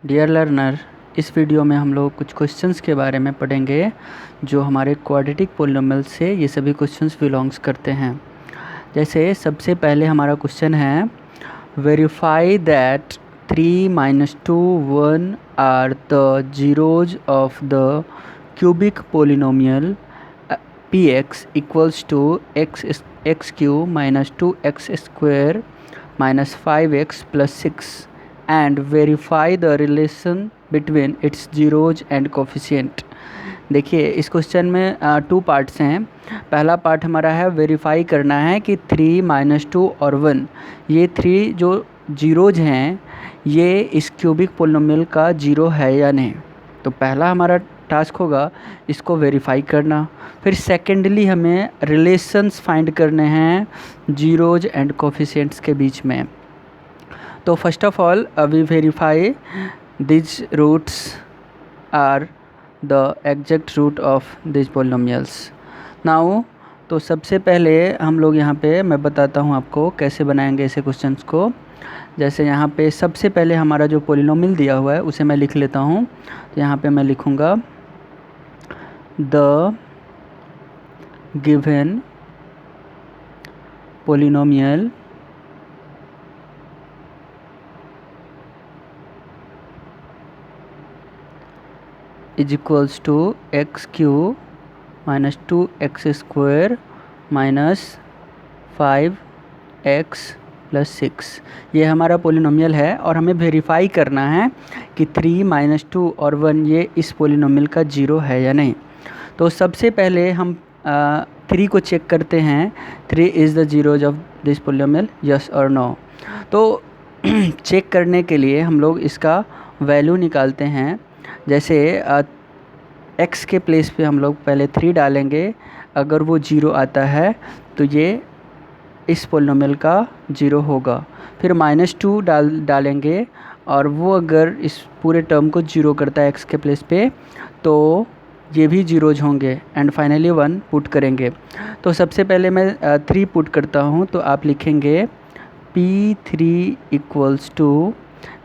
Dear learner, इस video में हम लोग कुछ क्वेश्चंस के बारे में पढ़ेंगे जो हमारे क्वाड्रेटिक पोलिनोमियल से ये सभी क्वेश्चंस बिलोंग्स करते हैं। जैसे सबसे पहले हमारा क्वेश्चन है verify that 3 - 2 1 are the zeros of the cubic polynomial px equals to x cube minus 2x square minus 5x plus 6 and verify the relation between its zeros and coefficient। देखिए इस question में 2 parts हैं। पहला part हमारा है verify करना है कि 3 - 2 और 1 ये 3 जो जीरोज हैं ये इस क्यूबिक पोलिनोमियल का जीरो है या नहीं। तो पहला हमारा टास्क होगा इसको वेरीफाई करना। फिर सेकेंडली हमें रिलेशंस फाइंड करने हैं जीरोज एंड कोफिशिएंट्स के बीच में। तो first of all we verify these roots are the exact root of these polynomials। now तो सबसे पहले हम लोग यहाँ पे मैं बताता हूँ आपको कैसे बनाएंगे ऐसे क्वेश्चंस को। जैसे यहाँ पे सबसे पहले हमारा जो पोलिनोमियल दिया हुआ है उसे मैं लिख लेता हूँ। तो यहाँ पे मैं लिखूँगा the given polynomial is equals to x cube minus 2x square minus 5x plus 6 ये हमारा पोलिनोमियल है और हमें वेरीफाई करना है कि 3 - 2 और 1 ये इस पोलिनोमियल का जीरो है या नहीं। तो सबसे पहले हम 3 को चेक करते हैं। 3 is the zeros of this polynomial, yes और नो। तो चेक करने के लिए हम लोग इसका वैल्यू निकालते हैं। जैसे x के प्लेस पे हम लोग पहले 3 डालेंगे। अगर वो जीरो आता है तो ये इस पोलिनोमियल का जीरो होगा। फिर -2 डालेंगे और वो अगर इस पूरे टर्म को जीरो करता है x के प्लेस पे तो ये भी जीरोज होंगे। एंड फाइनली 1 पुट करेंगे। तो सबसे पहले मैं 3 पुट करता हूँ। तो आप लिखेंगे P3 इक्वल्स टू,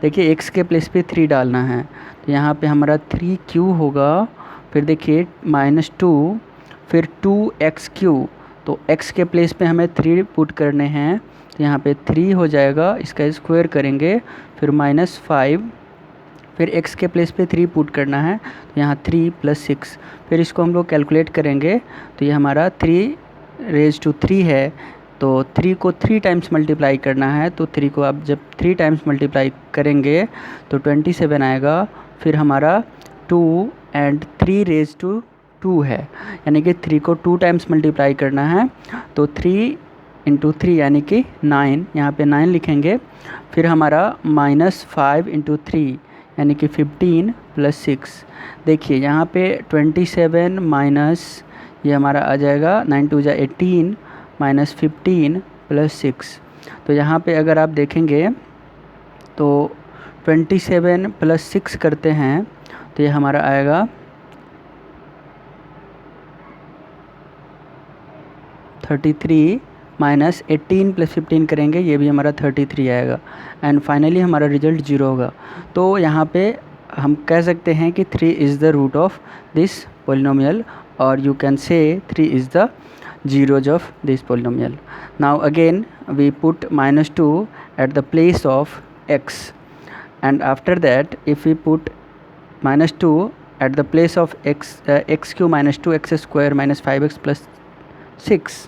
देखिए x के प्लेस पे 3 डालना है तो यहाँ पे हमारा 3q होगा। फिर देखिए -2 फिर 2x3, तो x के प्लेस पे हमें 3 पुट करने हैं तो यहाँ पे 3 हो जाएगा, इसका स्क्वायर करेंगे। फिर -5 फिर x के प्लेस पे 3 पुट करना है तो यहाँ 3 + 6। फिर इसको हम लोग कैलकुलेट करेंगे तो ये हमारा 3⁻³ है। तो 3 को 3 टाइम्स मल्टीप्लाई करना है तो 3 को आप जब 3 टाइम्स मल्टीप्लाई करेंगे तो 27 आएगा। फिर हमारा 2 एंड 3⁻² है, यानी कि 3 को 2 टाइम्स मल्टीप्लाई करना है तो 3 × 3 यानी कि 9, यहाँ पे 9 लिखेंगे। फिर हमारा -5 × 3 यानी कि 15 + 6। देखिए यहाँ पे 27 माइनस ये हमारा आ जाएगा 9 × 2 = 18 -15 + 6। तो यहाँ पे अगर आप देखेंगे तो 27 + 6 करते हैं तो ये हमारा आएगा 33 -18 + 15 करेंगे, ये भी हमारा 33 आएगा। एंड फाइनली हमारा रिजल्ट 0 होगा। तो यहाँ पे हम कह सकते हैं कि 3 is the root of this polynomial, और you can say 3 is the zeros of this polynomial। Now again we put -2 at the place of x, and after that if we put -2 at the place of x³ minus 2x square minus 5x plus 6,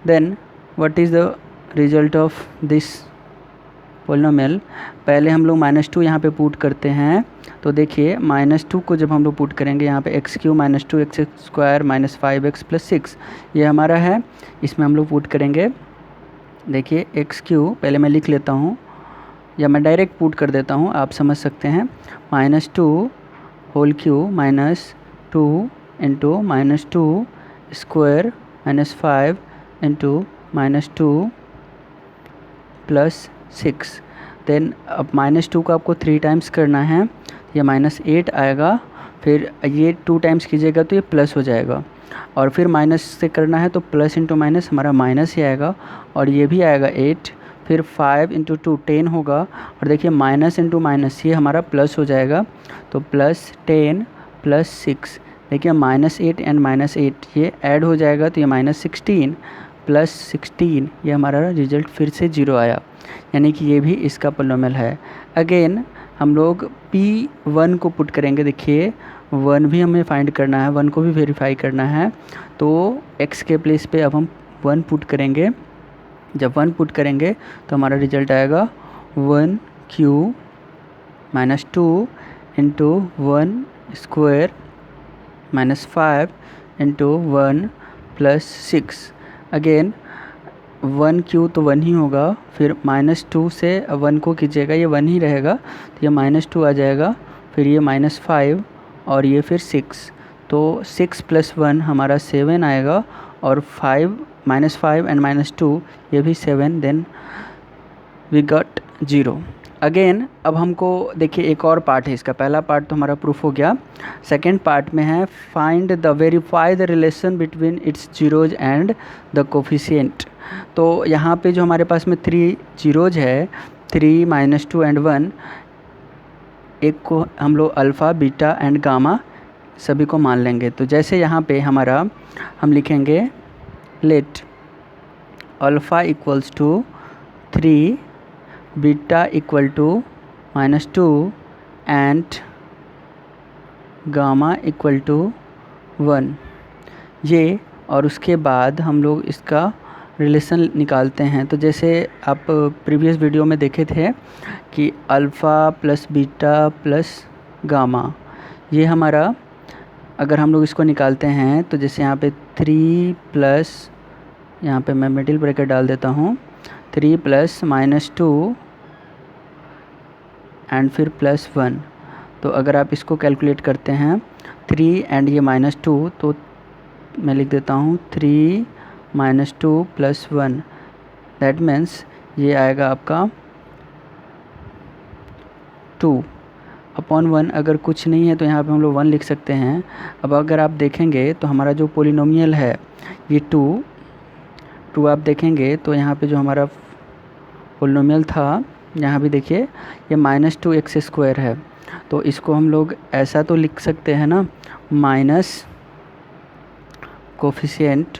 then what is the result of this polynomial. पहले हम लोग -2 यहाँ पे put करते हैं। तो देखिए -2 को जब हम लोग पुट करेंगे यहाँ पे x³ - 2x square minus 5x plus 6 ये हमारा है, इसमें हम लोग पुट करेंगे। देखिए x³ पहले मैं लिख लेता हूँ या मैं डायरेक्ट पुट कर देता हूँ, आप समझ सकते हैं। -2 whole cube minus 2 × -2 square minus 5 × -2 plus 6। Then अब -2 को आपको 3 टाइम्स करना है, ये -8 आएगा। फिर ये 2 टाइम्स कीजिएगा तो ये प्लस हो जाएगा, और फिर माइनस से करना है तो प्लस × माइनस हमारा माइनस ही आएगा, और ये भी आएगा 8। फिर 5 इंटू 2 10 होगा, और देखिए माइनस इंटू माइनस ये हमारा प्लस हो जाएगा, तो प्लस 10 प्लस 6, देखिए -8 एंड -8 ये ऐड हो जाएगा, तो ये -16 प्लस 16, ये हमारा रिजल्ट फिर से 0 आया, यानी कि ये भी इसका पोलिनोमियल है। अगेन हम लोग P1 को पुट करेंगे, देखिए 1 भी हमें फाइंड करना है, 1 को भी वेरीफाई करना है, तो x के प्लेस पे अब हम 1 पुट करेंगे। जब 1 पुट करेंगे तो हमारा रिजल्ट आएगा 1³ -2 into 1 square -5 into 1 plus 6। Again 1³ तो 1 ही होगा, फिर -2 से 1 को कीजिएगा, ये 1 ही रहेगा, तो ये -2 आ जाएगा, फिर ये -5 और ये फिर 6, तो 6 + 1 हमारा 7 आएगा, और -5 एंड -2 ये भी 7, देन वी गॉट 0। अगेन अब हमको देखिए एक और पार्ट है इसका, पहला पार्ट तो हमारा प्रूफ हो गया, सेकेंड पार्ट में है find the verify the relation between its zeros and the coefficient. तो यहाँ पे जो हमारे पास में 3 जीरोज है, 3 -2 एंड 1, एक को हम लोग अल्फ़ा बीटा एंड गामा सभी को मान लेंगे। तो जैसे यहाँ पे हमारा हम लिखेंगे let alpha equals to 3, beta equal to -2 and gamma equal to 1, ये, और उसके बाद हम लोग इसका रिलेशन निकालते हैं। तो जैसे आप प्रीवियस वीडियो में देखे थे कि alpha plus beta plus gamma, ये हमारा अगर हम लोग इसको निकालते हैं तो जैसे यहाँ पे 3 प्लस, यहाँ पे मैं मिडिल ब्रैकेट डाल देता हूँ, 3 प्लस -2 एंड फिर +1, तो अगर आप इसको कैलकुलेट करते हैं 3 एंड ये -2, तो मैं लिख देता हूँ 3 -2 + 1, दैट मीन्स ये आएगा आपका 2/1। अगर कुछ नहीं है तो यहाँ पे हम लोग 1 लिख सकते हैं। अब अगर आप देखेंगे तो हमारा जो पोलिनोमियल है ये 2 आप देखेंगे तो यहाँ पे जो हमारा पोलिनोमियल था, यहाँ भी देखिए ये -2x² है, तो इसको हम लोग ऐसा तो लिख सकते हैं ना, minus coefficient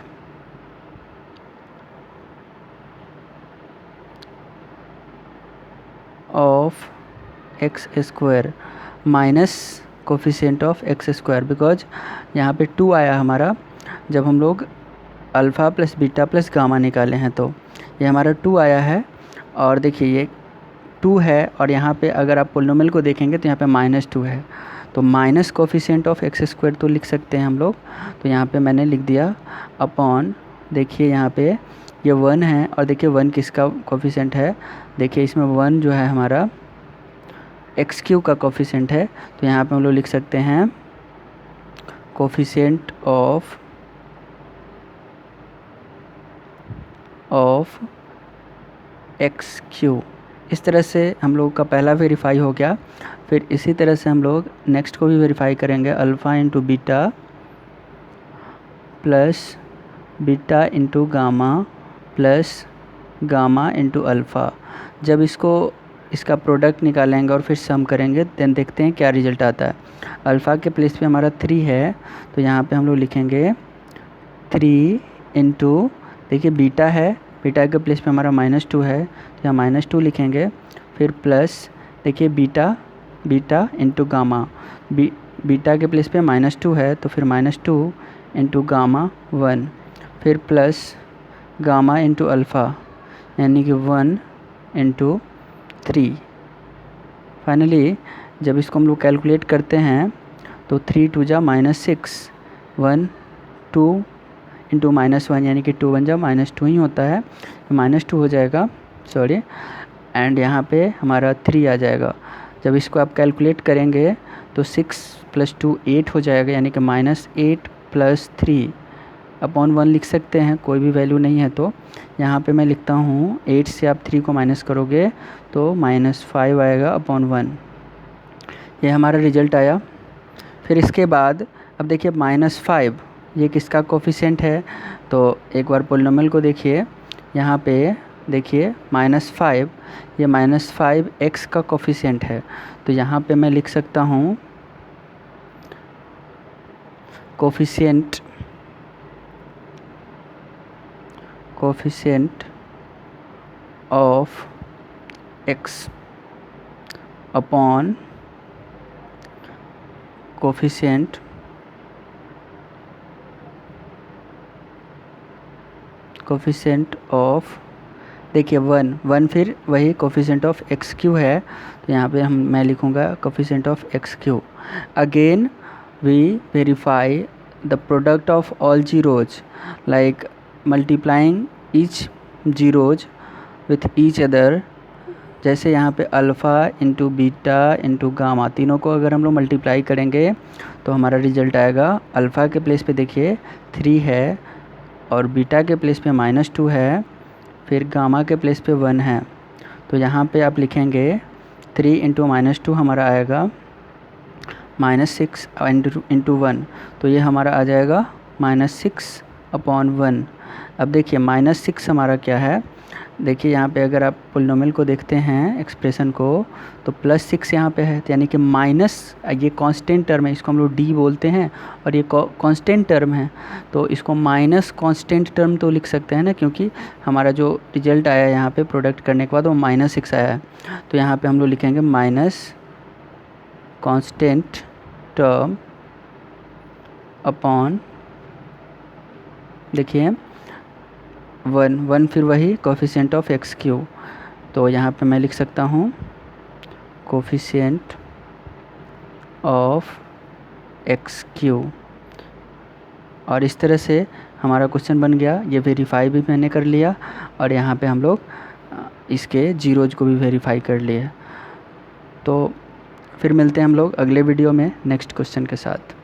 of x², minus coefficient of x², because यहाँ पे 2 आया हमारा जब हम लोग alpha plus beta plus gamma निकाले हैं, तो ये हमारा 2 आया है, और देखिए ये 2 है, और यहाँ पे अगर आप पोलिनोमियल को देखेंगे तो यहाँ पे -2 है, तो माइनस कोफिशिएंट ऑफ x² तो लिख सकते हैं हम लोग। तो यहाँ पे मैंने लिख दिया अपॉन, देखिए यहाँ पे ये 1 है, और देखिए 1 किसका कोफिशिएंट है, देखिए इसमें 1 जो है हमारा x³ का कोफिशिएंट है, तो यहाँ पे हम लोग लिख सकते हैं कोफिशिएंट ऑफ x³। इस तरह से हम लोग का पहला वेरीफाई हो गया। फिर इसी तरह से हम लोग नेक्स्ट को भी वेरीफाई करेंगे, alpha into beta plus beta into gamma plus gamma into alpha. जब इसका प्रोडक्ट निकालेंगे और फिर सम करेंगे, देन देखते हैं क्या रिजल्ट आता है। अल्फ़ा के प्लेस पे हमारा 3 है, तो यहाँ पे हम लोग लिखेंगे 3 इंटू, देखिए बीटा है, बीटा के प्लेस पे हमारा -2 है, तो यहाँ -2 लिखेंगे, फिर प्लस देखिए बीटा इंटू गामा, बीटा के प्लेस पे -2 है, तो फिर -2 इंटू गामा 1, फिर प्लस गामा इंटू अल्फ़ा, यानी कि 1 इंटू 3। फाइनली जब इसको हम लोग कैलकुलेट करते हैं तो 3 2 जा -6, 1 2 इंटू -1, यानी कि 2 1 जा -2 ही होता है, -2 हो जाएगा, सॉरी, एंड यहाँ पे हमारा 3 आ जाएगा। जब इसको आप कैलकुलेट करेंगे तो 6 + 2 8 हो जाएगा, यानी कि -8 + 3/1 लिख सकते हैं, कोई भी वैल्यू नहीं है तो यहाँ पे मैं लिखता हूँ 8 से आप 3 को माइनस करोगे तो -5 आएगा अपॉन 1। ये हमारा रिजल्ट आया। फिर इसके बाद अब देखिए -5 ये किसका कोफिशिएंट है, तो एक बार पोलिनोमियल को देखिए, यहाँ पे देखिए -5, ये -5 x का कोफिशिएंट है। तो यहाँ पे मैं लिख सकता हूँ coefficient of x upon coefficient of, देखिए 1 फिर वही कोफिशिएंट ऑफ एक्स क्यू है, तो यहाँ पे मैं लिखूँगा coefficient of x cube. Again we verify the product of all zeros like multiplying each zeros with each other. जैसे यहाँ पे alpha into beta into gamma, तीनों को अगर हम लोग मल्टीप्लाई करेंगे तो हमारा रिजल्ट आएगा, अल्फ़ा के प्लेस पे देखिए 3 है और बीटा के प्लेस पे -2 है, फिर गामा के प्लेस पे 1 है। तो यहाँ पे आप लिखेंगे 3 इंटू -2 हमारा आएगा -6 इंटू 1, तो ये हमारा आ जाएगा -6/1। अब देखिए -6 हमारा क्या है, देखिए यहाँ पे अगर आप पोलिनोमियल को देखते हैं एक्सप्रेशन को, तो +6 यहाँ पे है, तो यानी कि माइनस, ये कांस्टेंट टर्म है, इसको हम लोग डी बोलते हैं और ये कांस्टेंट टर्म है, तो इसको माइनस कांस्टेंट टर्म तो लिख सकते हैं ना, क्योंकि हमारा जो रिजल्ट आया यहाँ पे प्रोडक्ट करने के बाद वो -6 आया है। तो यहाँ पे हम लोग लिखेंगे माइनस कांस्टेंट टर्म अपॉन, देखिए 1 फिर वही कोफिशिएंट ऑफ एक्स क्यू, तो यहाँ पे मैं लिख सकता हूँ कोफिशिएंट ऑफ एक्स क्यू। और इस तरह से हमारा क्वेश्चन बन गया। ये वेरीफाई भी मैंने कर लिया और यहाँ पे हम लोग इसके जीरोज को भी वेरीफाई कर लिए। तो फिर मिलते हैं हम लोग अगले वीडियो में नेक्स्ट क्वेश्चन के साथ।